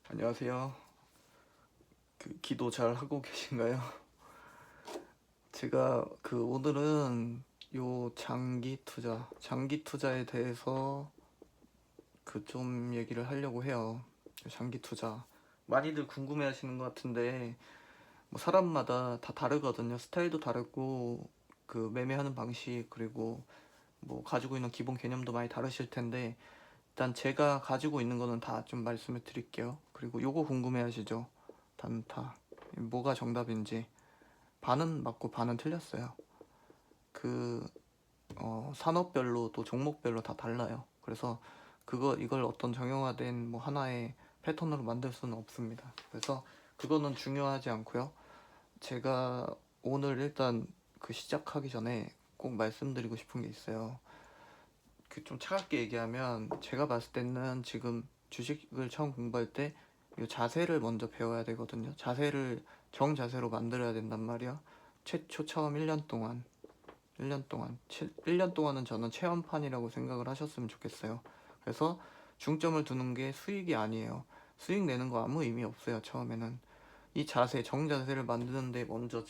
안녕하세요. 기도 잘 하고 계신가요? 제가 오늘은 요 장기 투자에 대해서 좀 얘기를 하려고 해요. 장기 투자. 많이들 궁금해 하시는 것 같은데, 뭐 사람마다 다 다르거든요. 스타일도 다르고, 매매하는 방식, 그리고 뭐 가지고 있는 기본 개념도 많이 다르실 텐데, 일단 제가 가지고 있는 거는 다 좀 말씀을 드릴게요. 그리고 요거 궁금해 하시죠? 단타. 뭐가 정답인지. 반은 맞고 반은 틀렸어요. 그 산업별로 또 종목별로 다 달라요. 그래서 이걸 어떤 정형화된 뭐 하나의 패턴으로 만들 수는 없습니다. 그래서 그거는 중요하지 않고요. 제가 오늘 일단 시작하기 전에 꼭 말씀드리고 싶은 게 있어요. 좀 차갑게 얘기하면 제가 봤을 때는 지금 주식을 처음 공부할 때 이 자세를 먼저 배워야 되거든요. 정자세로 만들어야 된단 말이야. 최초 처음 1년 동안 1년 동안은 저는 체험판이라고 생각을 하셨으면 좋겠어요. 그래서 중점을 두는 게 수익이 아니에요. 수익 내는 거 아무 의미 없어요. 처음에는 이 정자세를 만드는데 먼저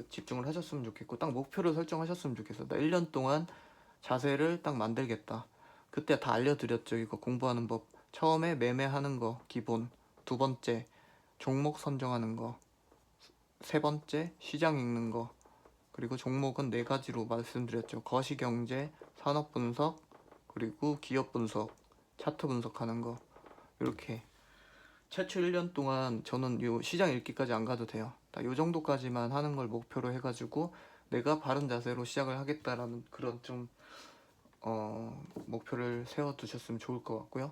집중을 하셨으면 좋겠고, 딱 목표를 설정하셨으면 좋겠어요. 나 1년 동안 자세를 딱 만들겠다. 그때 다 알려드렸죠. 이거 공부하는 법. 처음에 매매하는 거 기본, 두 번째 종목 선정하는 거, 세 번째 시장 읽는 거, 그리고 종목은 네 가지로 말씀드렸죠. 거시경제, 산업분석, 그리고 기업분석, 차트 분석하는 거. 이렇게 최초 1년 동안 저는 요 시장 읽기까지 안 가도 돼요. 딱 요 정도까지만 하는 걸 목표로 해가지고 내가 바른 자세로 시작을 하겠다라는 그런 목표를 세워두셨으면 좋을 것 같고요.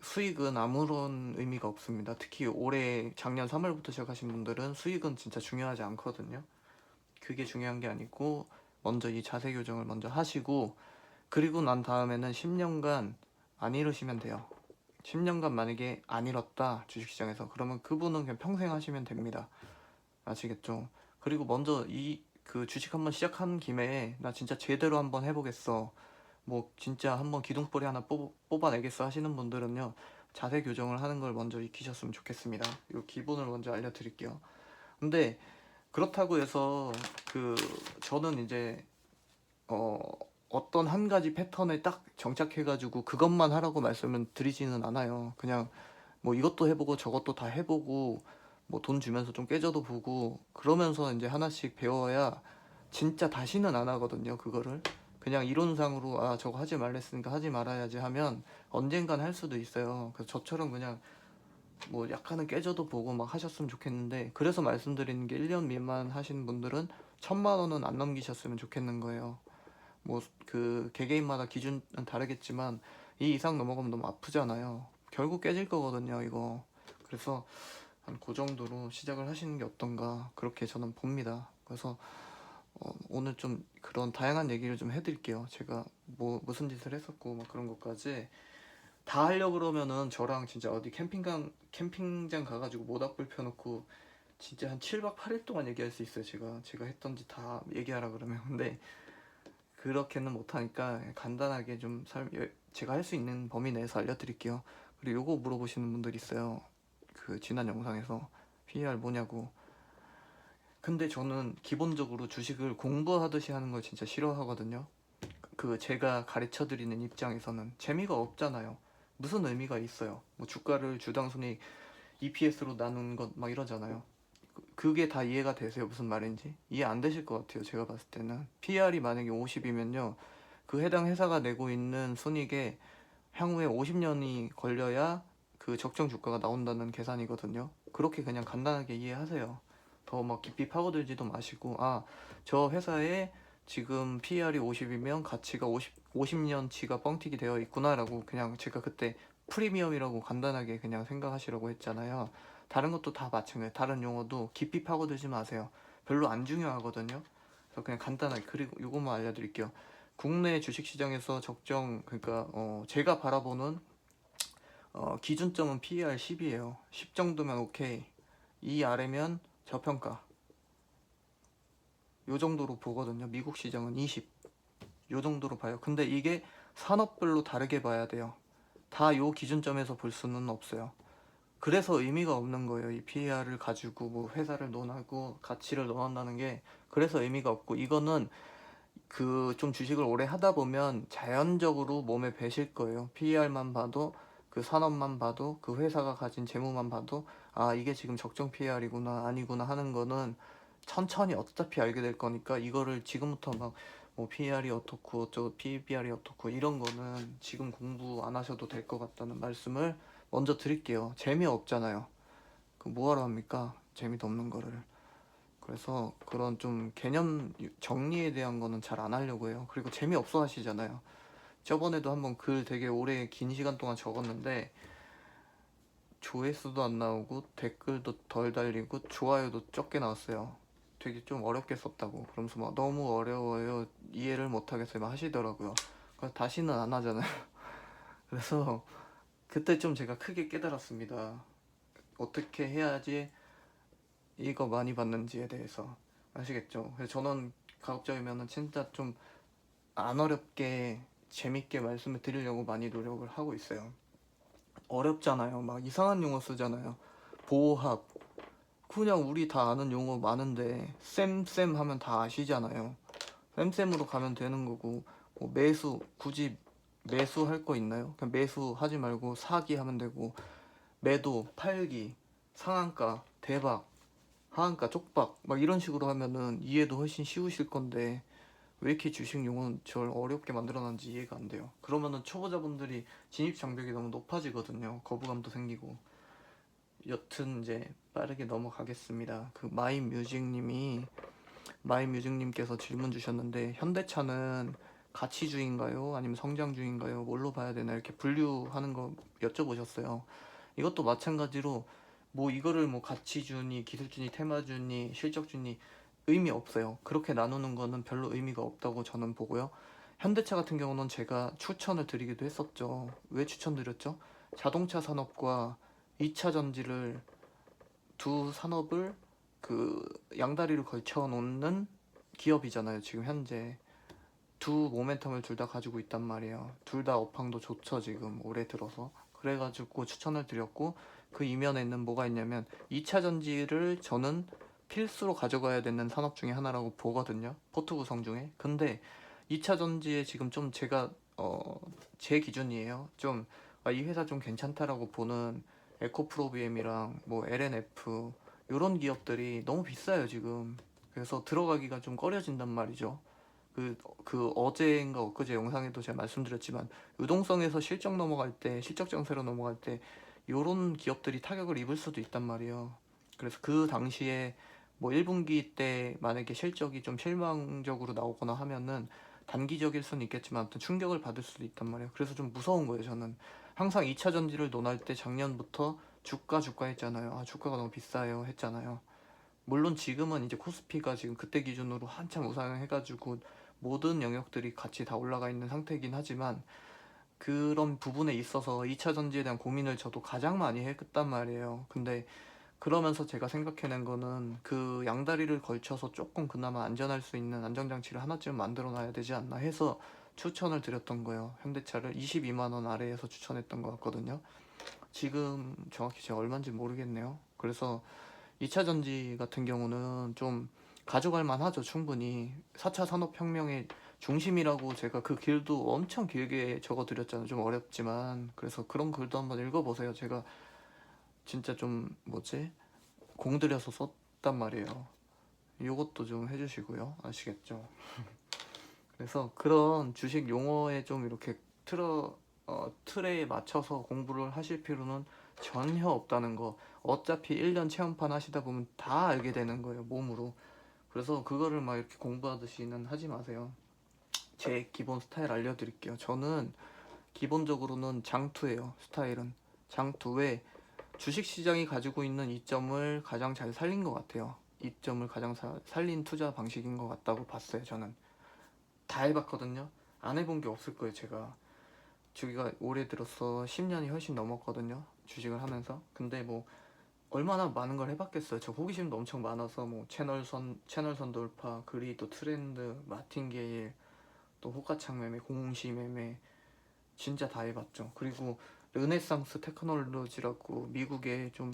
수익은 아무런 의미가 없습니다. 특히 올해 작년 3월부터 시작하신 분들은 수익은 진짜 중요하지 않거든요. 그게 중요한 게 아니고 먼저 이 자세 교정을 먼저 하시고, 그리고 난 다음에는 10년간 안 잃으시면 돼요. 10년간 만약에 안 잃었다 주식시장에서, 그러면 그분은 그냥 평생 하시면 됩니다. 아시겠죠? 그리고 먼저 주식 한번 시작한 김에 나 진짜 제대로 한번 해보겠어, 뭐 진짜 한번 기둥뿌리 하나 뽑아내겠어 하시는 분들은요, 자세 교정을 하는 걸 먼저 익히셨으면 좋겠습니다. 이 기본을 먼저 알려드릴게요. 근데 그렇다고 해서 그 저는 이제 어 어떤 한 가지 패턴에 딱 정착해가지고 그것만 하라고 말씀을 드리지는 않아요. 그냥 뭐 이것도 해보고 저것도 다 해보고, 뭐 돈 주면서 좀 깨져도 보고 그러면서 이제 하나씩 배워야 진짜 다시는 안 하거든요. 그거를 그냥 이론상으로 아 저거 하지 말랬으니까 하지 말아야지 하면 언젠간 할 수도 있어요. 그래서 저처럼 그냥 뭐 약간은 깨져도 보고 막 하셨으면 좋겠는데, 그래서 말씀드리는 게 1년 미만 하시는 분들은 1,000만 원은 안 넘기셨으면 좋겠는 거예요. 뭐 개개인마다 기준은 다르겠지만 이 이상 넘어가면 너무 아프잖아요. 결국 깨질 거거든요, 이거. 그래서 한 그 정도로 시작을 하시는 게 어떤가, 그렇게 저는 봅니다. 그래서 오늘 좀 그런 다양한 얘기를 좀 해드릴게요. 제가 뭐 무슨 짓을 했었고 막 그런 것까지 다 하려고 그러면은 저랑 진짜 어디 캠핑장 가가지고 모닥불 펴놓고 진짜 한 7박 8일 동안 얘기할 수 있어요. 제가 했던 짓 다 얘기하라 그러면. 근데 그렇게는 못하니까 간단하게 제가 할 수 있는 범위 내에서 알려드릴게요. 그리고 요거 물어보시는 분들 있어요. 지난 영상에서 PER 뭐냐고. 근데 저는 기본적으로 주식을 공부하듯이 하는 걸 진짜 싫어하거든요. 제가 가르쳐 드리는 입장에서는 재미가 없잖아요. 무슨 의미가 있어요? 뭐 주가를 주당 순이익 EPS로 나눈 것 막 이러잖아요. 그게 다 이해가 되세요? 무슨 말인지? 이해 안 되실 것 같아요. 제가 봤을 때는 PR이 만약에 50이면요, 그 해당 회사가 내고 있는 순이익에 향후에 50년이 걸려야 그 적정 주가가 나온다는 계산이거든요. 그렇게 그냥 간단하게 이해하세요. 더 막 깊이 파고들지도 마시고, 아, 저 회사에 지금 PR이 50이면 가치가 50년치가 뻥튀기 되어 있구나라고, 그냥 제가 그때 프리미엄이라고 간단하게 그냥 생각하시라고 했잖아요. 다른 것도 다 마찬가지예요. 다른 용어도 깊이 파고들지 마세요. 별로 안 중요하거든요. 그래서 그냥 간단하게, 그리고 이것만 알려드릴게요. 국내 주식시장에서 그러니까 제가 바라보는 기준점은 PER 10이에요. 10 정도면 오케이. 이 아래면 저평가. 요 정도로 보거든요. 미국 시장은 20. 요 정도로 봐요. 근데 이게 산업별로 다르게 봐야 돼요. 다 요 기준점에서 볼 수는 없어요. 그래서 의미가 없는 거예요. 이 PER을 가지고 뭐 회사를 논하고 가치를 논한다는 게 그래서 의미가 없고, 이거는 그 좀 주식을 오래 하다 보면 자연적으로 몸에 배실 거예요. PER만 봐도, 그 산업만 봐도, 그 회사가 가진 재무만 봐도, 아 이게 지금 적정 PER이구나 아니구나 하는 거는 천천히 어차피 알게 될 거니까, 이거를 지금부터 막 뭐 PER이 어떻고 어쩌고 PBR이 어떻고 이런 거는 지금 공부 안 하셔도 될 것 같다는 말씀을 먼저 드릴게요. 재미없잖아요. 그 뭐하러 합니까? 재미도 없는 거를. 그래서 그런 좀 개념 정리에 대한 거는 잘 안 하려고 해요. 그리고 재미없어 하시잖아요. 저번에도 한번 글 되게 오래 긴 시간 동안 적었는데 조회수도 안 나오고 댓글도 덜 달리고 좋아요도 적게 나왔어요. 되게 좀 어렵게 썼다고 그러면서 막 너무 어려워요, 이해를 못 하겠어요 막 하시더라고요. 그래서 다시는 안 하잖아요. 그래서 그때 좀 제가 크게 깨달았습니다. 어떻게 해야지 이거 많이 받는지에 대해서. 아시겠죠? 그래서 저는 가급적이면은 진짜 좀 안 어렵게 재밌게 말씀을 드리려고 많이 노력을 하고 있어요. 어렵잖아요. 막 이상한 용어 쓰잖아요. 보호합. 그냥 우리 다 아는 용어 많은데 쌤쌤 하면 다 아시잖아요. 쌤쌤으로 가면 되는 거고, 뭐 매수, 굳이 매수 할 거 있나요? 그냥 매수 하지 말고 사기 하면 되고, 매도, 팔기, 상한가, 대박, 하한가, 쪽박 막 이런 식으로 하면은 이해도 훨씬 쉬우실 건데, 왜 이렇게 주식 용어는 저를 어렵게 만들어놨는지 이해가 안 돼요. 그러면은 초보자분들이 진입 장벽이 너무 높아지거든요. 거부감도 생기고. 여튼 이제 빠르게 넘어가겠습니다. 그 마이뮤직님께서 질문 주셨는데, 현대차는 가치주인가요? 아니면 성장주인가요? 뭘로 봐야 되나? 이렇게 분류하는 거 여쭤보셨어요. 이것도 마찬가지로 뭐 이거를 뭐 가치주니, 기술주니, 테마주니, 실적주니 의미 없어요. 그렇게 나누는 거는 별로 의미가 없다고 저는 보고요. 현대차 같은 경우는 제가 추천을 드리기도 했었죠. 왜 추천드렸죠? 자동차 산업과 2차 전지를, 두 산업을 그 양다리를 걸쳐 놓는 기업이잖아요. 지금 현재 두 모멘텀을 둘 다 가지고 있단 말이에요. 둘 다 업황도 좋죠, 지금 올해 들어서. 그래가지고 추천을 드렸고, 그 이면에는 뭐가 있냐면 2차 전지를 저는 필수로 가져가야 되는 산업 중에 하나라고 보거든요, 포트 구성 중에. 근데 2차 전지에 지금 좀 제가 제 기준이에요. 좀 이 회사 좀 괜찮다라고 보는 에코프로비엠이랑 뭐 LNF 이런 기업들이 너무 비싸요 지금. 그래서 들어가기가 좀 꺼려진단 말이죠. 그 어제인가 엊그제 영상에도 제가 말씀드렸지만, 유동성에서 실적 넘어갈 때, 실적 정세로 넘어갈 때 요런 기업들이 타격을 입을 수도 있단 말이에요. 그래서 그 당시에 뭐 1분기 때 만약에 실적이 좀 실망적으로 나오거나 하면은 단기적일 수는 있겠지만 아무튼 충격을 받을 수도 있단 말이에요. 그래서 좀 무서운 거예요. 저는 항상 2차 전지를 논할 때 작년부터 주가 했잖아요. 아 주가가 너무 비싸요 했잖아요. 물론 지금은 이제 코스피가 지금 그때 기준으로 한참 우상해가지고 모든 영역들이 같이 다 올라가 있는 상태이긴 하지만, 그런 부분에 있어서 2차 전지에 대한 고민을 저도 가장 많이 했단 말이에요. 근데 그러면서 제가 생각해낸 거는 그 양다리를 걸쳐서 조금 그나마 안전할 수 있는 안전장치를 하나쯤 만들어 놔야 되지 않나 해서 추천을 드렸던 거예요. 현대차를 22만 원 아래에서 추천했던 것 같거든요. 지금 정확히 제가 얼마인지 모르겠네요. 그래서 2차 전지 같은 경우는 좀 가져갈 만하죠, 충분히. 4차 산업혁명의 중심이라고 제가 그 길도 엄청 길게 적어드렸잖아요. 좀 어렵지만. 그래서 그런 글도 한번 읽어보세요. 제가 진짜 좀, 뭐지? 공들여서 썼단 말이에요. 요것도 좀 해주시고요. 아시겠죠? 그래서 그런 주식 용어에 좀 이렇게 틀에 맞춰서 공부를 하실 필요는 전혀 없다는 거. 어차피 1년 체험판 하시다 보면 다 알게 되는 거예요, 몸으로. 그래서 그거를 막 이렇게 공부하듯이는 하지 마세요. 제 기본 스타일 알려드릴게요. 저는 기본적으로는 장투예요. 스타일은 장투에 주식시장이 가지고 있는 이점을 가장 잘 살린 것 같아요. 이점을 가장 살린 투자 방식인 것 같다고 봤어요. 저는 다 해봤거든요. 안 해본 게 없을 거예요. 제가 저기가 올해 들어서 10년이 훨씬 넘었거든요, 주식을 하면서. 근데 뭐 얼마나 많은 걸 해봤겠어요. 저 호기심도 엄청 많아서 뭐 채널선 돌파, 그리도 트렌드, 마틴게일, 또 호가창 매매, 공시 매매 진짜 다 해봤죠. 그리고 르네상스 테크놀로지라고 미국에 좀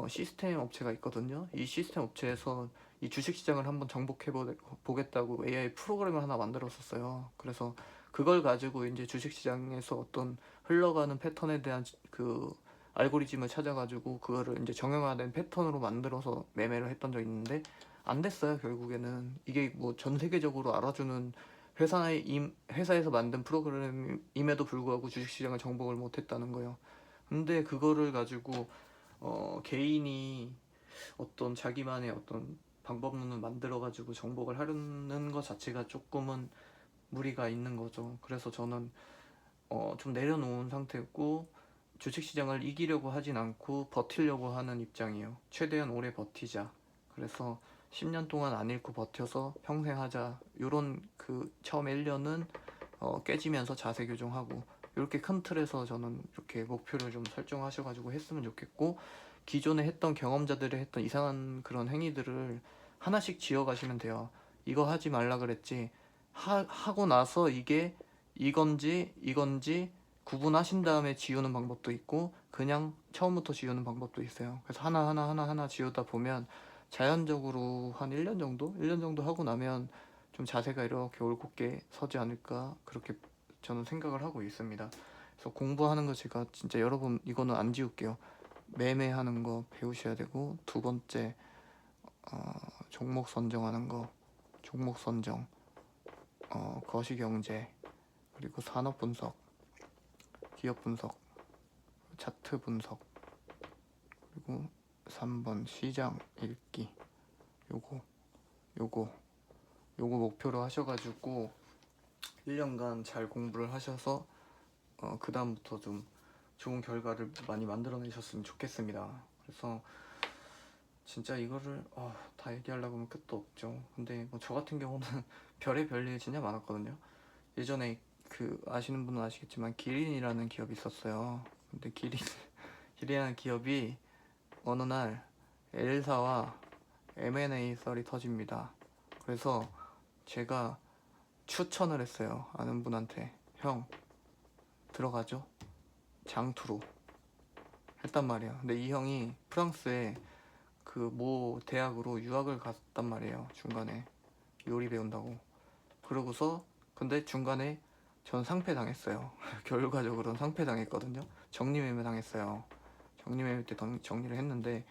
시스템 업체가 있거든요. 이 시스템 업체에서 이 주식시장을 한번 정복해 보겠다고 AI 프로그램을 하나 만들었었어요. 그래서 그걸 가지고 이제 주식시장에서 어떤 흘러가는 패턴에 대한 그 알고리즘을 찾아가지고 그거를 이제 정형화된 패턴으로 만들어서 매매를 했던 적이 있는데 안 됐어요. 결국에는 이게 뭐 전 세계적으로 알아주는 회사에서 만든 프로그램임에도 불구하고 주식시장을 정복을 못했다는 거예요. 근데 그거를 가지고 개인이 어떤 자기만의 어떤 방법론을 만들어 가지고 정복을 하려는 것 자체가 조금은 무리가 있는 거죠. 그래서 저는 좀 내려놓은 상태고 주식시장을 이기려고 하진 않고 버티려고 하는 입장이에요. 최대한 오래 버티자. 그래서 10년 동안 안 잃고 버텨서 평생 하자. 요런 그 처음 1년은 깨지면서 자세 교정하고 이렇게 큰 틀에서 저는 이렇게 목표를 좀 설정하셔가지고 했으면 좋겠고, 기존에 했던 경험자들이 했던 이상한 그런 행위들을 하나씩 지워가시면 돼요. 이거 하지 말라 그랬지. 하고 나서 이게 이건지 구분하신 다음에 지우는 방법도 있고 그냥 처음부터 지우는 방법도 있어요. 그래서 하나 지우다 보면 자연적으로 한 1년 정도? 1년 정도 하고 나면 좀 자세가 이렇게 올곧게 서지 않을까 그렇게 저는 생각을 하고 있습니다. 그래서 공부하는 거 제가 진짜 여러분 이거는 안 지울게요. 매매하는 거 배우셔야 되고, 두 번째 종목 선정하는 거, 종목 선정, 거시경제, 그리고 산업 분석, 기업 분석, 차트 분석, 그리고 3번 시장 읽기. 요거 요거 요거 목표로 하셔가지고 1년간 잘 공부를 하셔서 그 다음부터 좀 좋은 결과를 많이 만들어내셨으면 좋겠습니다. 그래서 진짜 이거를 다 얘기하려고 하면 끝도 없죠. 근데 뭐 저 같은 경우는 별의별 일 진짜 많았거든요. 예전에 그 아시는 분은 아시겠지만 기린이라는 기업이 있었어요. 근데 기린이라는 기업이 어느 날 L사와 M&A 썰이 터집니다. 그래서 제가 추천을 했어요. 아는 분한테. 형, 들어가죠? 장투로 했단 말이에요. 근데 이 형이 프랑스에 그 모 대학으로 유학을 갔단 말이에요. 중간에 요리 배운다고. 그러고서 근데 중간에 전 상패 당했어요. 결과적으로는 상패 당했거든요. 정리매매 당했어요. 정리매매 때 정리를 했는데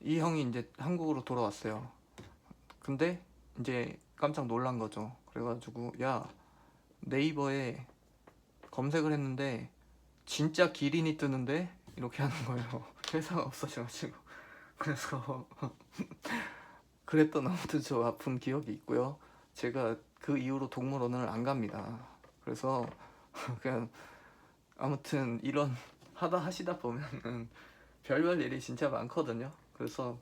이 형이 이제 한국으로 돌아왔어요. 근데 이제 깜짝 놀란 거죠. 그래가지고 야, 네이버에 검색을 했는데 진짜 기린이 뜨는데 이렇게 하는 거예요. 회사가 없어져가지고. 그래서 그랬던 아무튼 저 아픈 기억이 있고요. 제가 그 이후로 동물원을 안 갑니다. 그래서 그냥 아무튼 이런 하시다 보면은 별별 일이 진짜 많거든요. 그래서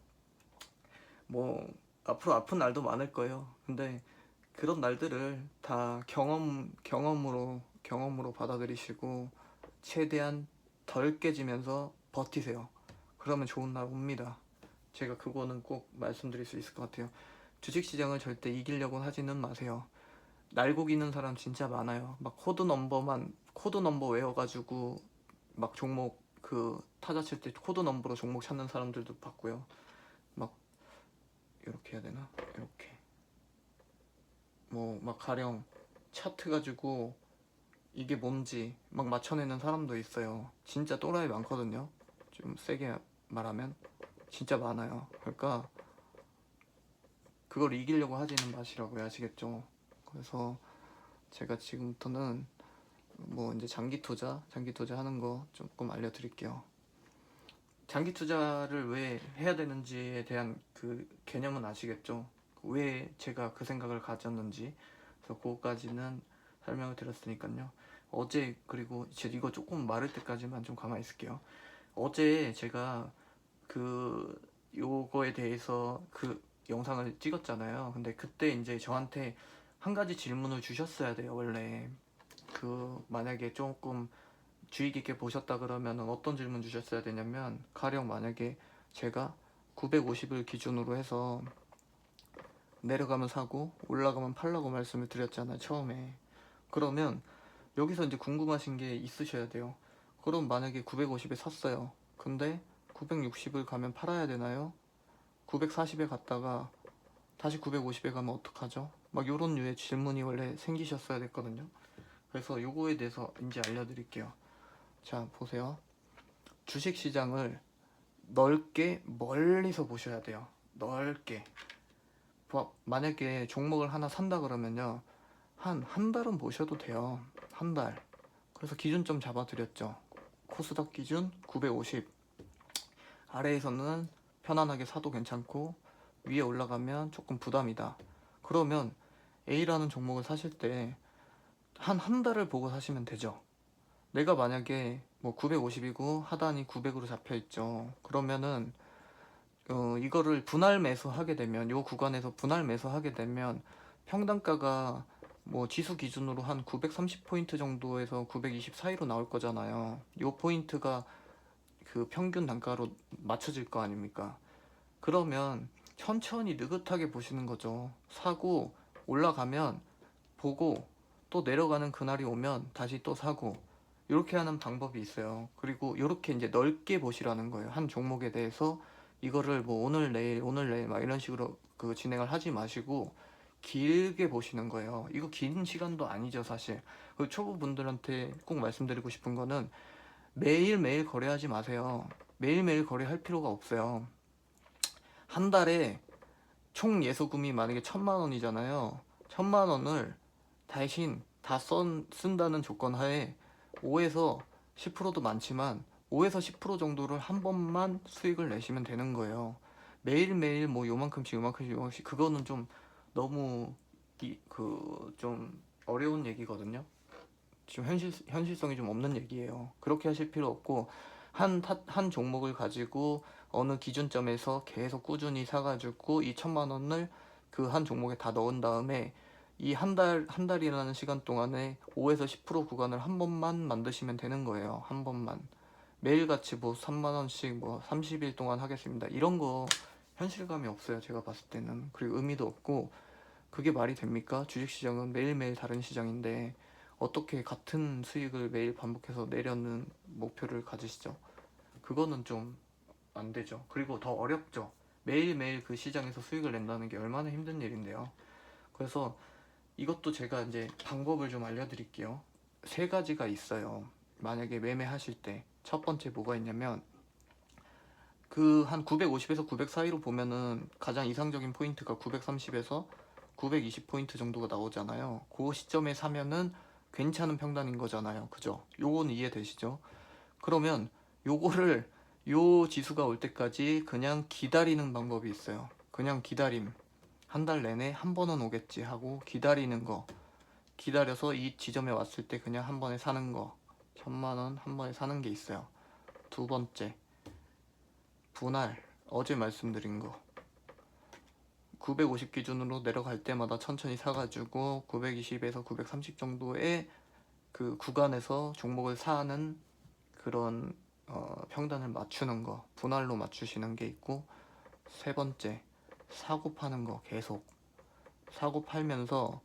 뭐 앞으로 아픈 날도 많을 거예요. 근데 그런 날들을 다 경험으로 받아들이시고 최대한 덜 깨지면서 버티세요. 그러면 좋은 날 옵니다. 제가 그거는 꼭 말씀드릴 수 있을 것 같아요. 주식시장을 절대 이기려고 하지는 마세요. 날고기는 사람 진짜 많아요. 막 코드 넘버 외워가지고 막 종목 그 타자 칠 때 코드 넘버로 종목 찾는 사람들도 봤고요. 막 이렇게 해야 되나? 이렇게 뭐 막 가령 차트 가지고 이게 뭔지 막 맞춰내는 사람도 있어요. 진짜 또라이 많거든요. 좀 세게 말하면 진짜 많아요. 그러니까 그걸 이기려고 하지는 마시라고요. 아시겠죠? 그래서 제가 지금부터는 뭐 이제 장기 투자 하는 거 조금 알려드릴게요. 장기 투자를 왜 해야 되는지에 대한 그 개념은 아시겠죠? 왜 제가 그 생각을 가졌는지. 그래서 그거까지는 설명을 드렸으니까요. 어제, 그리고 이거 조금 마를 때까지만 좀 가만히 있을게요. 어제 제가 그 요거에 대해서 그 영상을 찍었잖아요. 근데 그때 이제 저한테 한 가지 질문을 주셨어야 돼요. 원래 그 만약에 조금 주의 깊게 보셨다 그러면 어떤 질문 주셨어야 되냐면, 가령 만약에 제가 950을 기준으로 해서 내려가면 사고 올라가면 팔라고 말씀을 드렸잖아요, 처음에. 그러면 여기서 이제 궁금하신 게 있으셔야 돼요. 그럼 만약에 950에 샀어요. 근데 960을 가면 팔아야 되나요? 940에 갔다가 다시 950에 가면 어떡하죠? 막 요런 류의 질문이 원래 생기셨어야 됐거든요. 그래서 요거에 대해서 이제 알려드릴게요. 자, 보세요. 주식시장을 넓게 멀리서 보셔야 돼요. 넓게. 만약에 종목을 하나 산다 그러면요, 한 달은 보셔도 돼요. 한 달. 그래서 기준점 잡아드렸죠. 코스닥 기준 950. 아래에서는 편안하게 사도 괜찮고 위에 올라가면 조금 부담이다. 그러면 A라는 종목을 사실 때 한 달을 보고 사시면 되죠. 내가 만약에 뭐 950이고 하단이 900으로 잡혀 있죠. 그러면은 이거를 분할 매수하게 되면, 요 구간에서 분할 매수하게 되면 평단가가 뭐 지수 기준으로 한 930포인트 정도에서 920 사이로 나올 거잖아요. 요 포인트가 그 평균 단가로 맞춰질 거 아닙니까? 그러면 천천히 느긋하게 보시는 거죠. 사고 올라가면 보고 또 내려가는 그날이 오면 다시 또 사고, 이렇게 하는 방법이 있어요. 그리고 이렇게 이제 넓게 보시라는 거예요. 한 종목에 대해서 이거를 뭐 오늘 내일 막 이런 식으로 그 진행을 하지 마시고 길게 보시는 거예요. 이거 긴 시간도 아니죠, 사실. 그 초보분들한테 꼭 말씀드리고 싶은 거는 매일매일 거래하지 마세요. 매일매일 거래할 필요가 없어요. 한 달에 총 예수금이 만약에 1,000만 원이잖아요. 1,000만 원을 대신 다 쓴다는 조건 하에 5에서 10%도 많지만 5에서 10% 정도를 한 번만 수익을 내시면 되는 거예요. 매일매일 뭐 요만큼씩 그거는 좀 너무 좀 어려운 얘기거든요. 지금 현실성이 좀 없는 얘기예요. 그렇게 하실 필요 없고 한 종목을 가지고 어느 기준점에서 계속 꾸준히 사가지고 이 1,000만 원을 그 한 종목에 다 넣은 다음에 이 한 달이라는 시간 동안에 5에서 10% 구간을 한 번만 만드시면 되는 거예요. 한 번만. 매일같이 뭐 3만 원씩 뭐 30일 동안 하겠습니다. 이런 거 현실감이 없어요. 제가 봤을 때는. 그리고 의미도 없고, 그게 말이 됩니까? 주식시장은 매일매일 다른 시장인데 어떻게 같은 수익을 매일 반복해서 내려는 목표를 가지시죠? 그거는 좀 안 되죠. 그리고 더 어렵죠. 매일매일 그 시장에서 수익을 낸다는 게 얼마나 힘든 일인데요. 그래서 이것도 제가 이제 방법을 좀 알려드릴게요. 세 가지가 있어요. 만약에 매매하실 때 첫 번째 뭐가 있냐면, 그 한 950에서 900 사이로 보면은 가장 이상적인 포인트가 930에서 920포인트 정도가 나오잖아요. 그 시점에 사면은 괜찮은 평단인 거잖아요. 그죠? 요건 이해되시죠? 그러면 요거를, 요 지수가 올 때까지 그냥 기다리는 방법이 있어요. 그냥 기다림. 한 달 내내 한 번은 오겠지 하고 기다리는 거. 기다려서 이 지점에 왔을 때 그냥 한 번에 사는 거. 1,000만 원 한 번에 사는 게 있어요. 두 번째, 분할. 어제 말씀드린 거. 950 기준으로 내려갈 때마다 천천히 사가지고 920에서 930 정도의 그 구간에서 종목을 사는 그런 평단을 맞추는 거, 분할로 맞추시는 게 있고, 세 번째, 사고 파는 거. 계속 사고 팔면서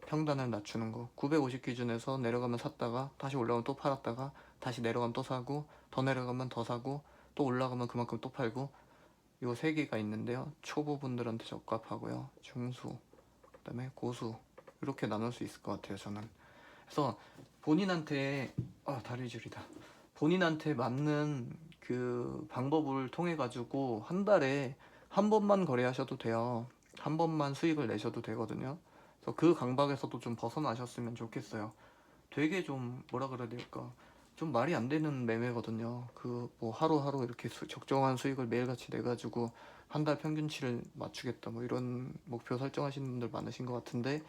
평단을 낮추는 거. 950 기준에서 내려가면 샀다가 다시 올라가면 또 팔았다가 다시 내려가면 또 사고, 더 내려가면 더 사고, 또 올라가면 그만큼 또 팔고. 요 세 개가 있는데요. 초보분들한테 적합하고요. 중수, 그다음에 고수, 이렇게 나눌 수 있을 것 같아요, 저는. 그래서 본인한테 다리 저리다. 본인한테 맞는 그 방법을 통해 가지고 한 달에 한 번만 거래하셔도 돼요. 한 번만 수익을 내셔도 되거든요. 그래서 그 강박에서도 좀 벗어나셨으면 좋겠어요. 되게 좀 뭐라 그래야 될까, 좀 말이 안 되는 매매거든요. 그 뭐 하루하루 이렇게 적정한 수익을 매일같이 내가지고 한 달 평균치를 맞추겠다 뭐 이런 목표 설정하시는 분들 많으신 것 같은데,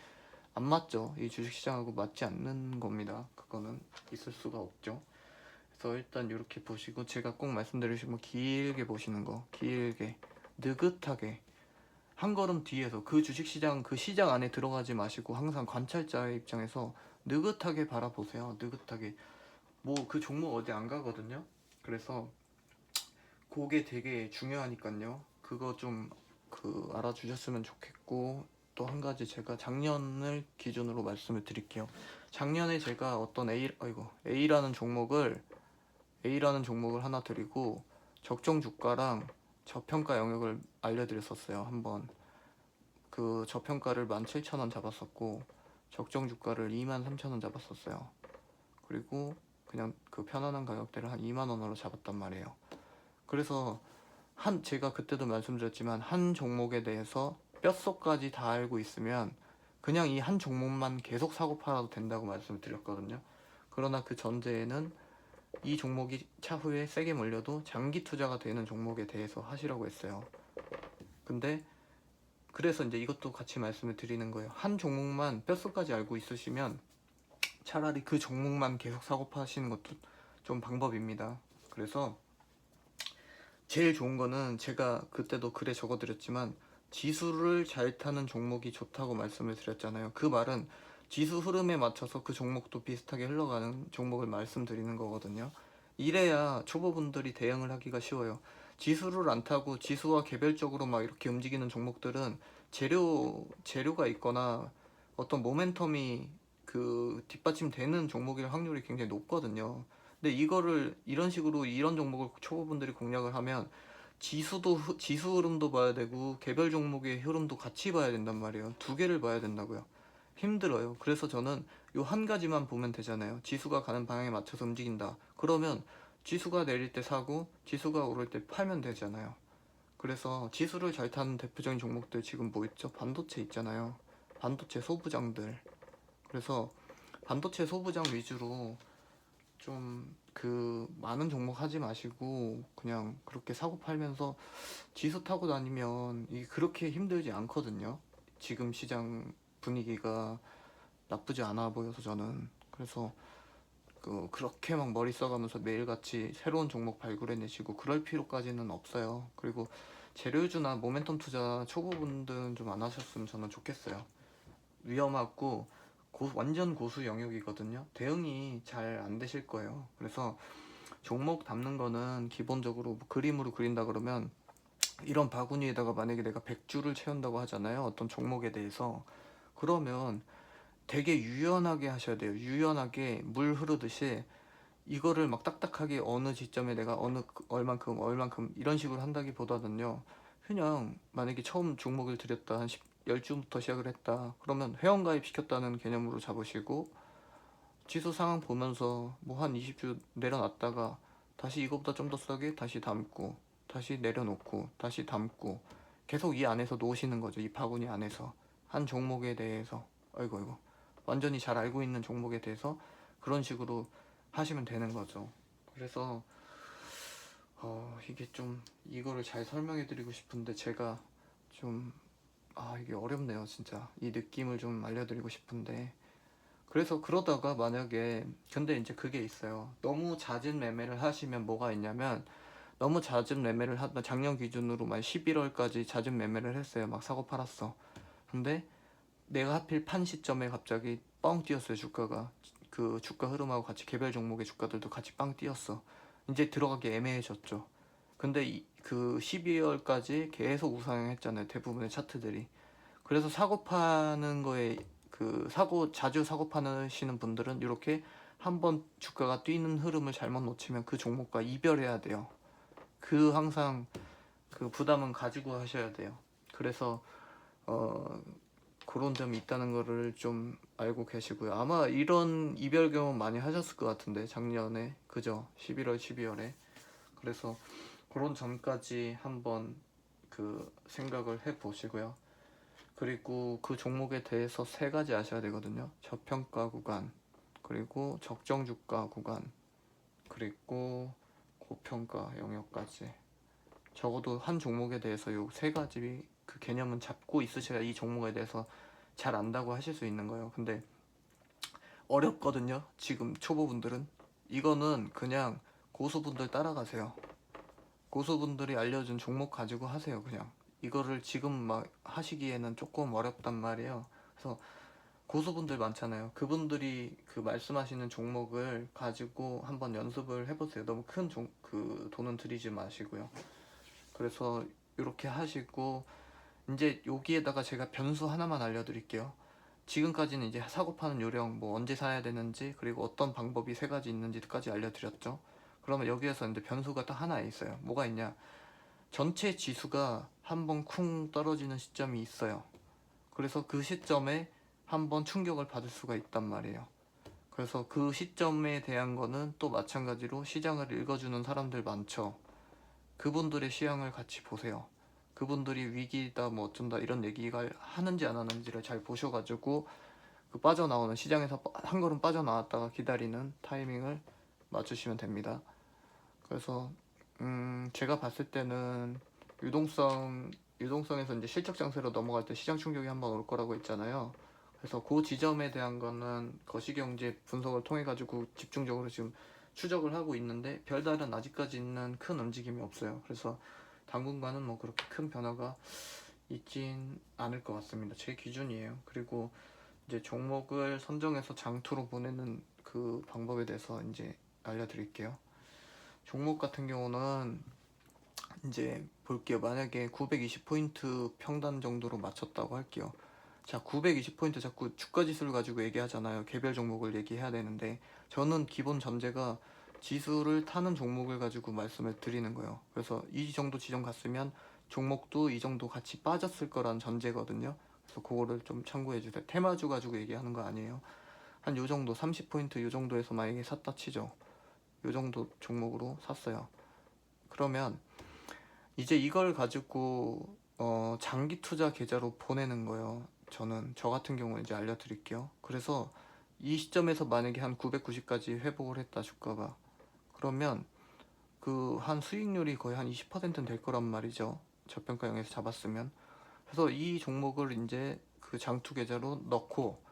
안 맞죠. 이 주식시장하고 맞지 않는 겁니다. 그거는 있을 수가 없죠. 그래서 일단 이렇게 보시고, 제가 꼭 말씀드리시면 길게 보시는 거. 길게 느긋하게 한 걸음 뒤에서, 그 주식시장 그 시장 안에 들어가지 마시고 항상 관찰자의 입장에서 느긋하게 바라보세요. 느긋하게. 뭐 그 종목 어디 안 가거든요. 그래서 그게 되게 중요하니까요. 그거 좀 알아주셨으면 좋겠고, 또 한 가지 제가 작년을 기준으로 말씀을 드릴게요. 작년에 제가 어떤 A라는 종목을 A라는 종목을 하나 드리고 적정 주가랑 저평가 영역을 알려드렸었어요. 한번 그 저평가를 17,000원 잡았었고 적정 주가를 23,000원 잡았었어요. 그리고 그냥 그 편안한 가격대를 한 2만원으로 잡았단 말이에요. 그래서 제가 그때도 말씀드렸지만 한 종목에 대해서 뼛속까지 다 알고 있으면 그냥 이 한 종목만 계속 사고 팔아도 된다고 말씀을 드렸거든요. 그러나 그 전제에는 이 종목이 차후에 세게 몰려도 장기 투자가 되는 종목에 대해서 하시라고 했어요. 근데 그래서 이제 이것도 같이 말씀을 드리는 거예요. 한 종목만 뼛속까지 알고 있으시면 차라리 그 종목만 계속 사고 파시는 것도 좀 방법입니다. 그래서 제일 좋은 거는 제가 그때도 글에 적어드렸지만 지수를 잘 타는 종목이 좋다고 말씀을 드렸잖아요. 그 말은 지수 흐름에 맞춰서 그 종목도 비슷하게 흘러가는 종목을 말씀드리는 거거든요. 이래야 초보분들이 대응을 하기가 쉬워요. 지수를 안 타고 지수와 개별적으로 막 이렇게 움직이는 종목들은 재료가 있거나 어떤 모멘텀이 그 뒷받침되는 종목일 확률이 굉장히 높거든요. 근데 이거를 이런 식으로 이런 종목을 초보분들이 공략을 하면 지수 흐름도 봐야 되고 개별 종목의 흐름도 같이 봐야 된단 말이에요. 두 개를 봐야 된다고요. 힘들어요. 그래서 저는 요 한 가지만 보면 되잖아요. 지수가 가는 방향에 맞춰서 움직인다. 그러면 지수가 내릴 때 사고 지수가 오를 때 팔면 되잖아요. 그래서 지수를 잘 타는 대표적인 종목들 지금 뭐 있죠? 반도체 있잖아요. 반도체 소부장들. 그래서 반도체 소부장 위주로 좀 그 많은 종목 하지 마시고 그냥 그렇게 사고 팔면서 지수 타고 다니면 이게 그렇게 힘들지 않거든요. 지금 시장 분위기가 나쁘지 않아 보여서 저는. 그래서 그렇게 막 머리 써가면서 매일같이 새로운 종목 발굴해내시고 그럴 필요까지는 없어요. 그리고 재료주나 모멘텀 투자 초보분들은 좀 안 하셨으면 저는 좋겠어요. 위험하고 완전 고수 영역이거든요. 대응이 잘 안 되실 거예요. 그래서 종목 담는 거는 기본적으로 뭐 그림으로 그린다 그러면 이런 바구니에다가 만약에 내가 100주를 채운다고 하잖아요. 어떤 종목에 대해서. 그러면 되게 유연하게 하셔야 돼요. 유연하게 물 흐르듯이 이거를 막 딱딱하게 어느 지점에 내가 얼만큼 이런 식으로 한다기보다는요. 그냥 만약에 처음 종목을 들였다 한 10주부터 시작을 했다. 그러면 회원가입 시켰다는 개념으로 잡으시고 지수 상황 보면서 뭐 한 20주 내려놨다가 다시 이거보다 좀 더 싸게 다시 담고 다시 내려놓고 다시 담고 계속 이 안에서 놓으시는 거죠. 이 바구니 안에서 한 종목에 대해서 아이고 완전히 잘 알고 있는 종목에 대해서 그런 식으로 하시면 되는 거죠. 그래서 이게 좀 이거를 잘 설명해 드리고 싶은데 제가 좀 이게 어렵네요 진짜. 이 느낌을 좀 알려드리고 싶은데 그래서 그러다가 만약에 근데 이제 그게 있어요. 너무 잦은 매매를 하시면 뭐가 있냐면 너무 잦은 매매를 하다 작년 기준으로만 11월까지 잦은 매매를 했어요. 막 사고 팔았어. 근데 내가 하필 판 시점에 갑자기 뻥 뛰었어요. 주가가 그 주가 흐름하고 같이 개별 종목의 주가들도 같이 빵 뛰었어. 이제 들어가기 애매해졌죠. 근데 그 12월까지 계속 우상향했잖아요. 대부분의 차트들이. 그래서 사고 파는 거에 자주 사고 파시는 분들은 이렇게 한번 주가가 뛰는 흐름을 잘못 놓치면 그 종목과 이별해야 돼요. 항상 그 부담은 가지고 하셔야 돼요. 그래서 그런 점이 있다는 거를 좀 알고 계시고요. 아마 이런 이별 경험 많이 하셨을 것 같은데 작년에 그죠? 11월 12월에. 그래서 그런 점까지 한번 생각을 해 보시고요. 그리고 그 종목에 대해서 세 가지 아셔야 되거든요. 저평가 구간, 그리고 적정 주가 구간, 그리고 고평가 영역까지. 적어도 한 종목에 대해서 요 세 가지 그 개념은 잡고 있으셔야 이 종목에 대해서 잘 안다고 하실 수 있는 거예요. 근데 어렵거든요. 지금 초보분들은 이거는 그냥 고수분들 따라가세요. 고수분들이 알려준 종목 가지고 하세요. 그냥 이거를 지금 막 하시기에는 조금 어렵단 말이에요. 그래서 고수분들 많잖아요. 그분들이 그 말씀하시는 종목을 가지고 한번 연습을 해보세요. 너무 큰 돈은 들이지 마시고요. 그래서 이렇게 하시고 이제 여기에다가 제가 변수 하나만 알려드릴게요. 지금까지는 이제 사고 파는 요령, 뭐 언제 사야 되는지, 그리고 어떤 방법이 세 가지 있는지까지 알려드렸죠. 그러면 여기에서 이제 변수가 딱 하나 있어요. 뭐가 있냐? 전체 지수가 한번 쿵 떨어지는 시점이 있어요. 그래서 그 시점에 한번 충격을 받을 수가 있단 말이에요. 그래서 그 시점에 대한 거는 또 마찬가지로 시장을 읽어주는 사람들 많죠. 그분들의 시향을 같이 보세요. 그분들이 위기다 뭐 어쩐다 이런 얘기가 하는지 안 하는지를 잘 보셔가지고 그 빠져나오는, 시장에서 한 걸음 빠져나왔다가 기다리는 타이밍을 맞추시면 됩니다. 그래서 제가 봤을 때는 유동성에서 이제 실적 장세로 넘어갈 때 시장 충격이 한번 올 거라고 했잖아요. 그래서 그 지점에 대한 거는 거시경제 분석을 통해 가지고 집중적으로 지금 추적을 하고 있는데 별다른 아직까지는 큰 움직임이 없어요. 그래서 당분간은 뭐 그렇게 큰 변화가 있진 않을 것 같습니다. 제 기준이에요. 그리고 이제 종목을 선정해서 장투로 보내는 그 방법에 대해서 이제 알려드릴게요. 종목 같은 경우는 이제 볼게요. 만약에 920포인트 평단 정도로 맞췄다고 할게요. 자, 920포인트 자꾸 주가 지수를 가지고 얘기하잖아요. 개별 종목을 얘기해야 되는데 저는 기본 전제가 지수를 타는 종목을 가지고 말씀을 드리는 거예요. 그래서 이 정도 지점 갔으면 종목도 이 정도 같이 빠졌을 거란 전제거든요. 그래서 그거를 좀 참고해 주세요. 테마주 가지고 얘기하는 거 아니에요. 한 요 정도 30포인트 요 정도에서 만약에 샀다 치죠. 요 정도 종목으로 샀어요. 그러면 이제 이걸 가지고 장기 투자 계좌로 보내는 거예요. 저 같은 경우는 이제 알려드릴게요. 그래서 이 시점에서 만약에 한 990까지 회복을 했다 주가가, 그러면 그 한 수익률이 거의 한 20%는 될 거란 말이죠. 저평가형에서 잡았으면. 그래서 이 종목을 이제 그 장투 계좌로 넣고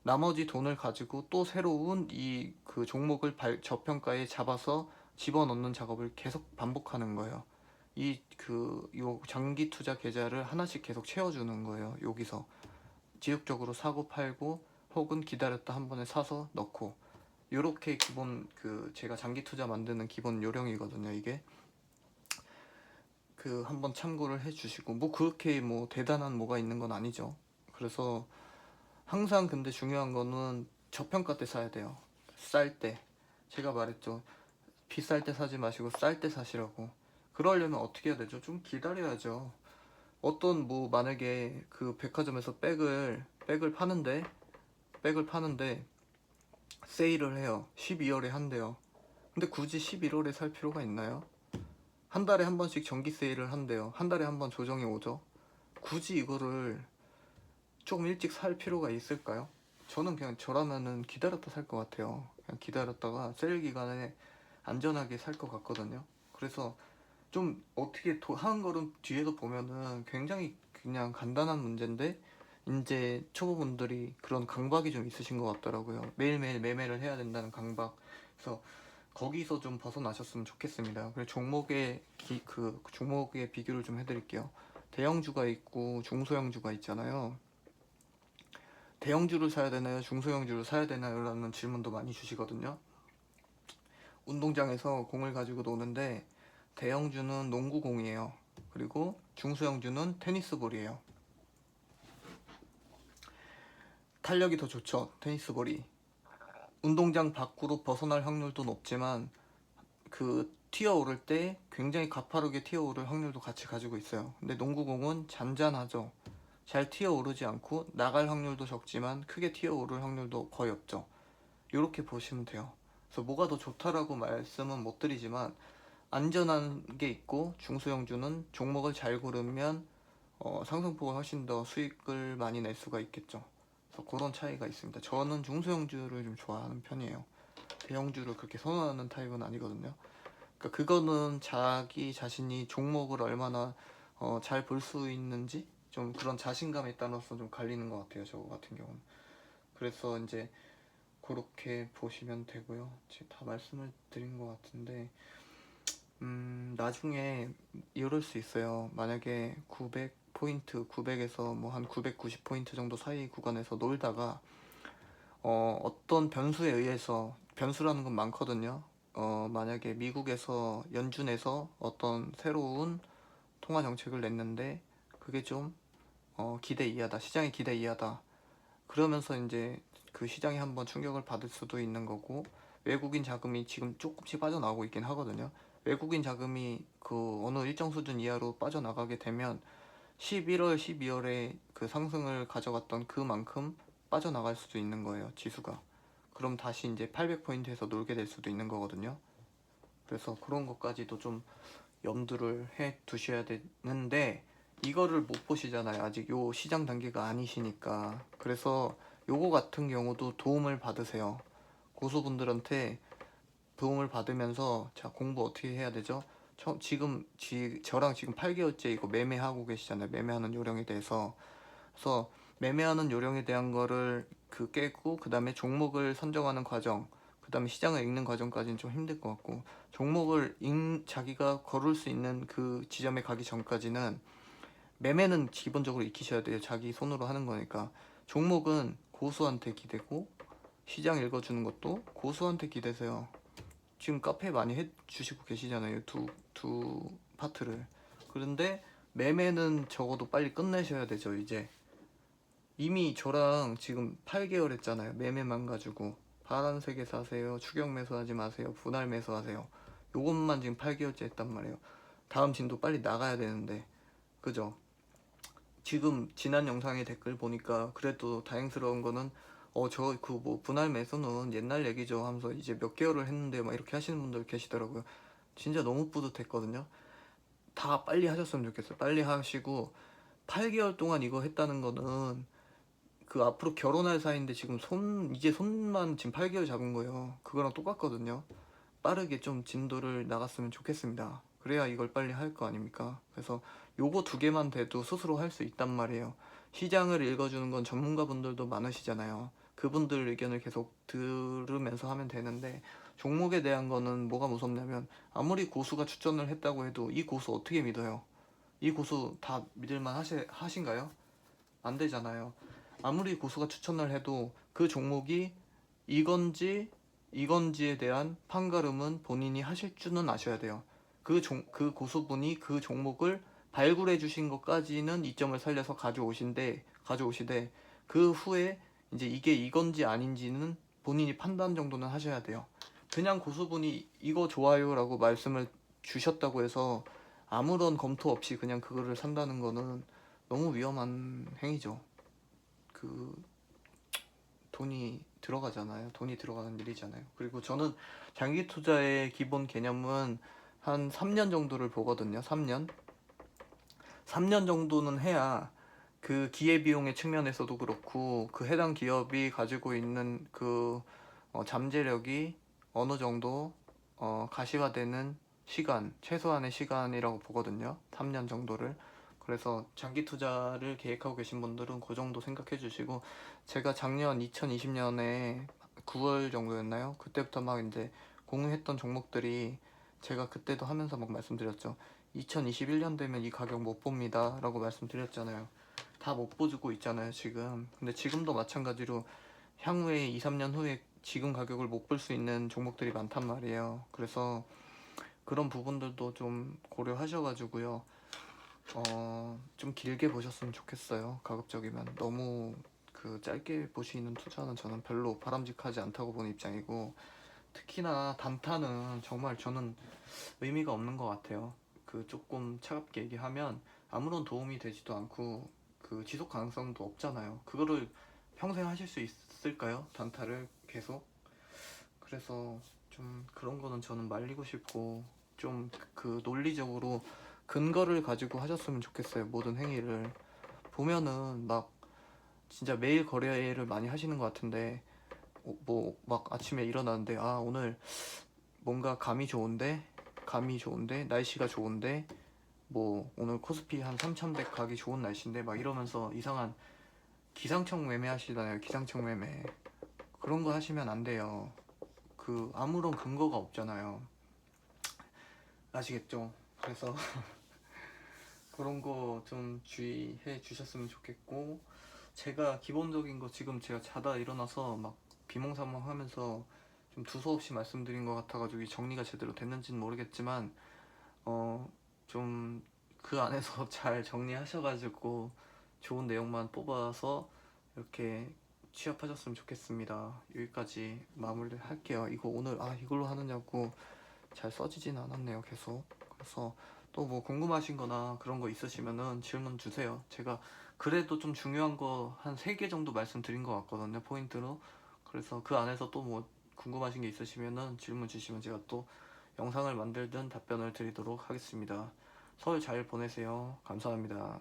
나머지 돈을 가지고 또 새로운 이 그 종목을 저평가에 잡아서 집어넣는 작업을 계속 반복하는 거예요. 요 장기 투자 계좌를 하나씩 계속 채워주는 거예요. 여기서 지속적으로 사고 팔고 혹은 기다렸다 한 번에 사서 넣고, 요렇게 기본 그 제가 장기 투자 만드는 기본 요령이거든요. 이게 그 한번 참고를 해주시고, 뭐 그렇게 뭐 대단한 뭐가 있는 건 아니죠. 그래서 항상 근데 중요한 거는 저평가 때 사야 돼요. 쌀 때. 제가 말했죠. 비쌀 때 사지 마시고 쌀 때 사시라고. 그러려면 어떻게 해야 되죠? 좀 기다려야죠. 어떤 뭐 만약에 그 백화점에서 백을 파는데 세일을 해요. 12월에 한대요. 근데 굳이 11월에 살 필요가 있나요? 한 달에 한 번씩 정기 세일을 한대요. 한 달에 한 번 조정이 오죠. 굳이 이거를 조금 일찍 살 필요가 있을까요? 저는 그냥 저라면은 기다렸다 살 것 같아요. 그냥 기다렸다가 세일 기간에 안전하게 살 것 같거든요. 그래서 좀 어떻게 한 걸음 뒤에서 보면은 굉장히 그냥 간단한 문제인데 이제 초보분들이 그런 강박이 좀 있으신 것 같더라고요. 매일매일 매매를 해야 된다는 강박. 그래서 거기서 좀 벗어나셨으면 좋겠습니다. 그래서 그 종목의 비교를 좀 해드릴게요. 대형주가 있고 중소형주가 있잖아요. 대형주를 사야 되나요? 중소형주를 사야 되나요? 라는 질문도 많이 주시거든요. 운동장에서 공을 가지고 노는데 대형주는 농구공이에요. 그리고 중소형주는 테니스볼이에요. 탄력이 더 좋죠, 테니스볼이. 운동장 밖으로 벗어날 확률도 높지만 그 튀어오를 때 굉장히 가파르게 튀어오를 확률도 같이 가지고 있어요. 근데 농구공은 잔잔하죠. 잘 튀어오르지 않고 나갈 확률도 적지만 크게 튀어오를 확률도 거의 없죠. 이렇게 보시면 돼요. 그래서 뭐가 더 좋다라고 말씀은 못 드리지만 안전한 게 있고, 중소형주는 종목을 잘 고르면 상승폭을 훨씬 더 수익을 많이 낼 수가 있겠죠. 그래서 그런 차이가 있습니다. 저는 중소형주를 좀 좋아하는 편이에요. 대형주를 그렇게 선호하는 타입은 아니거든요. 그러니까 그거는 자기 자신이 종목을 얼마나 잘 볼 수 있는지 좀 그런 자신감에 따라서 좀 갈리는 것 같아요. 저 같은 경우는. 그래서 이제 그렇게 보시면 되고요. 제가 다 말씀을 드린 것 같은데 나중에 이럴 수 있어요. 만약에 900포인트, 900에서 뭐 한 990포인트 정도 사이 구간에서 놀다가 어떤 변수에 의해서, 변수라는 건 많거든요. 만약에 미국에서 연준에서 어떤 새로운 통화 정책을 냈는데 그게 좀 기대 이하다, 시장의 기대 이하다. 그러면서 이제 그 시장이 한번 충격을 받을 수도 있는 거고, 외국인 자금이 지금 조금씩 빠져나오고 있긴 하거든요. 외국인 자금이 그 어느 일정 수준 이하로 빠져나가게 되면 11월, 12월에 그 상승을 가져갔던 그만큼 빠져나갈 수도 있는 거예요, 지수가. 그럼 다시 이제 800포인트에서 놀게 될 수도 있는 거거든요. 그래서 그런 것까지도 좀 염두를 해 두셔야 되는데, 이거를 못 보시잖아요. 아직 요 시장 단계가 아니시니까. 그래서 요거 같은 경우도 도움을 받으세요. 고수분들한테 도움을 받으면서, 자, 공부 어떻게 해야 되죠? 저랑 지금 8개월째 이거 매매하고 계시잖아요. 매매하는 요령에 대해서. 그래서 매매하는 요령에 대한 거를 깨고, 그 다음에 종목을 선정하는 과정, 그 다음에 시장을 읽는 과정까지는 좀 힘들 것 같고, 자기가 걸을 수 있는 그 지점에 가기 전까지는 매매는 기본적으로 익히셔야 돼요. 자기 손으로 하는 거니까. 종목은 고수한테 기대고, 시장 읽어주는 것도 고수한테 기대세요. 지금 카페 많이 해주시고 계시잖아요. 두 파트를. 그런데 매매는 적어도 빨리 끝내셔야 되죠, 이제. 이미 저랑 지금 8개월 했잖아요. 매매만 가지고. 파란색에서 하세요. 추격 매수하지 마세요. 분할 매수하세요. 요것만 지금 8개월째 했단 말이에요. 다음 진도 빨리 나가야 되는데. 그죠? 지금 지난 영상의 댓글 보니까 그래도 다행스러운 거는, 저 그 뭐 분할 매수는 옛날 얘기죠 하면서 이제 몇 개월을 했는데 막 이렇게 하시는 분들 계시더라고요. 진짜 너무 뿌듯했거든요. 다 빨리 하셨으면 좋겠어요. 빨리 하시고, 8개월 동안 이거 했다는 거는 그 앞으로 결혼할 사이인데 지금 이제 손만 지금 8개월 잡은 거예요. 그거랑 똑같거든요. 빠르게 좀 진도를 나갔으면 좋겠습니다. 그래야 이걸 빨리 할 거 아닙니까? 그래서 요거 두 개만 돼도 스스로 할 수 있단 말이에요. 시장을 읽어주는 건 전문가분들도 많으시잖아요. 그분들 의견을 계속 들으면서 하면 되는데, 종목에 대한 거는 뭐가 무섭냐면, 아무리 고수가 추천을 했다고 해도 이 고수 어떻게 믿어요? 이 고수 다 믿을만 하신가요? 안 되잖아요. 아무리 고수가 추천을 해도 그 종목이 이건지 이건지에 대한 판가름은 본인이 하실 줄은 아셔야 돼요. 그 고수분이 그 종목을 발굴해 주신 것까지는 이점을 살려서 가져오시되, 그 후에 이제 이게 이건지 아닌지는 본인이 판단 정도는 하셔야 돼요. 그냥 고수분이 이거 좋아요라고 말씀을 주셨다고 해서 아무런 검토 없이 그냥 그거를 산다는 거는 너무 위험한 행위죠. 그 돈이 들어가잖아요. 돈이 들어가는 일이잖아요. 그리고 저는 장기 투자의 기본 개념은 한 3년 정도를 보거든요. 3년. 3년 정도는 해야 그 기회비용의 측면에서도 그렇고, 그 해당 기업이 가지고 있는 잠재력이 어느 정도 가시화되는 시간, 최소한의 시간이라고 보거든요. 3년 정도를. 그래서 장기 투자를 계획하고 계신 분들은 그 정도 생각해 주시고, 제가 작년 2020년에 9월 정도였나요? 그때부터 막 이제 공유했던 종목들이, 제가 그때도 하면서 막 말씀드렸죠. 2021년 되면 이 가격 못 봅니다 라고 말씀드렸잖아요. 다 못 보고 있잖아요, 지금. 근데 지금도 마찬가지로 향후에 2, 3년 후에 지금 가격을 못 볼 수 있는 종목들이 많단 말이에요. 그래서 그런 부분들도 좀 고려하셔가지고요. 좀 길게 보셨으면 좋겠어요. 가급적이면. 너무 짧게 보시는 투자는 저는 별로 바람직하지 않다고 보는 입장이고, 특히나 단타는 정말 저는 의미가 없는 것 같아요. 조금 차갑게 얘기하면 아무런 도움이 되지도 않고, 지속 가능성도 없잖아요. 그거를 평생 하실 수 있을까요? 단타를 계속. 그래서 좀 그런 거는 저는 말리고 싶고, 좀 논리적으로 근거를 가지고 하셨으면 좋겠어요. 모든 행위를 보면은 막 진짜 매일 거래를 많이 하시는 것 같은데, 뭐 막 아침에 일어나는데, 아, 오늘 뭔가 감이 좋은데 날씨가 좋은데, 뭐 오늘 코스피 한 3100 가기 좋은 날씨인데, 막 이러면서 이상한 기상청 매매 하시잖아요. 기상청 매매. 그런 거 하시면 안 돼요. 아무런 근거가 없잖아요. 아시겠죠? 그래서 그런 거 좀 주의해 주셨으면 좋겠고, 제가 기본적인 거 지금 제가 자다 일어나서 막 비몽사몽 하면서 좀 두서없이 말씀드린 것 같아가지고 이 정리가 제대로 됐는지는 모르겠지만, 좀 그 안에서 잘 정리하셔가지고 좋은 내용만 뽑아서 이렇게 취업하셨으면 좋겠습니다. 여기까지 마무리를 할게요. 이거 오늘 이걸로 하느냐고 잘 써지진 않았네요, 계속. 그래서 또 뭐 궁금하신 거나 그런 거 있으시면은 질문 주세요. 제가 그래도 좀 중요한 거 한 3개 정도 말씀드린 것 같거든요, 포인트로. 그래서 그 안에서 또 뭐 궁금하신 게 있으시면은 질문 주시면 제가 또 영상을 만들든 답변을 드리도록 하겠습니다. 설 잘 보내세요. 감사합니다.